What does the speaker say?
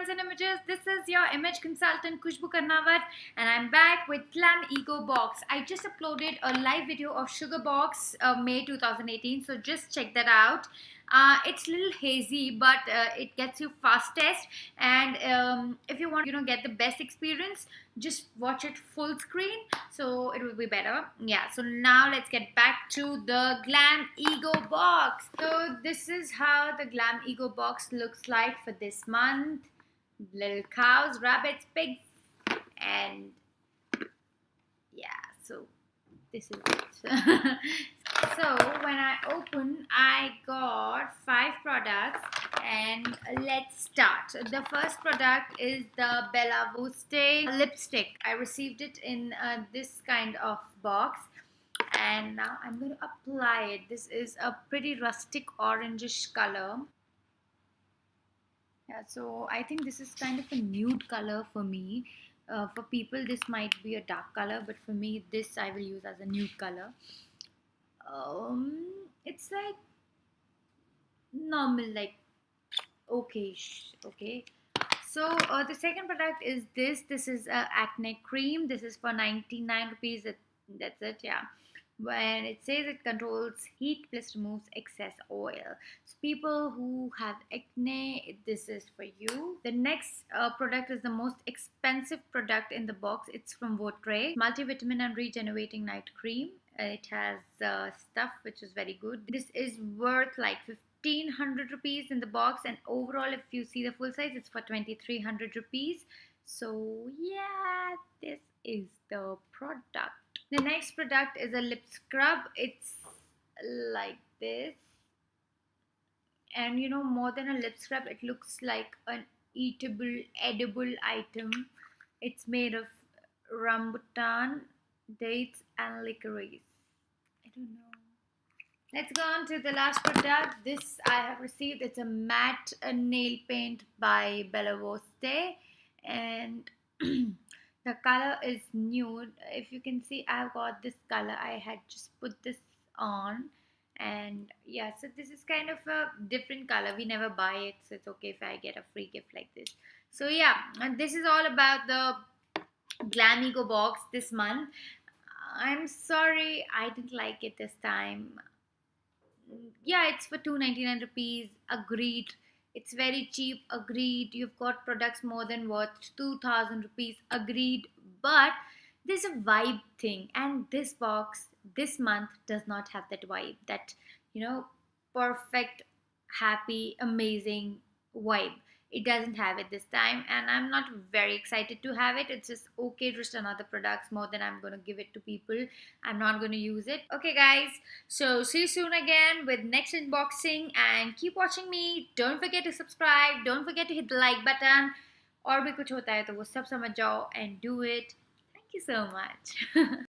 brands and images. This is your image consultant Khushbu Karnawat, and I'm back with Glamego box. I just uploaded a live video of Sugar Box May 2018, so just check that out. It's a little hazy, but it gets you fastest, and if you want get the best experience, just watch it full screen, so it will be better. Yeah, so now let's get back to the Glamego box. So this is how the Glamego box looks like for this month. Little cows, rabbits, pigs, and yeah, so this is it. So when I opened, I got 5 products, and let's start. The first product is the Bella Voste lipstick. I received it in this kind of box, and now I'm going to apply it. This is a pretty rustic orangish color. Yeah, so I think this is kind of a nude color for me. For people, this might be a dark color, but for me, this I will use as a nude color. It's like normal, like okay. So the second product is this. This is Acne Cream. This is for 99 rupees. That's it. Yeah. When it says it controls heat plus removes excess oil. So people who have acne, this is for you. The next product is the most expensive product in the box. It's from Votre multivitamin and regenerating night cream. It has stuff which is very good. This is worth like 1500 rupees in the box, and overall if you see the full size, it's for 2300 rupees. So yeah, this is the product. The next product is a lip scrub. It's like this, and more than a lip scrub, it looks like an eatable, edible item. It's made of rambutan, dates, and licorice. I don't know. Let's go on to the last product. This I have received. It's a matte nail paint by Bella Voste, and the color is nude. If you can see, I've got this color. I had just put this on, and yeah, so this is kind of a different color. We never buy it, so it's okay if I get a free gift like this. So yeah, and this is all about the Glamego box this month. I'm sorry I didn't like it this time. Yeah, it's for 299 rupees. Agreed. It's very cheap. Agreed. You've got products more than worth 2000 rupees. Agreed. But there's a vibe thing, and this box this month does not have that vibe. That perfect, happy, amazing vibe. It doesn't have it this time, and I'm not very excited to have it. It's just okay, just another products more than I'm gonna give it to people. I'm not gonna use it. Okay guys, so see you soon again with next unboxing, and keep watching me. Don't forget to subscribe, don't forget to hit the like button. और भी कुछ होता है तो वो सब समझ जाओ and do it. Thank you so much.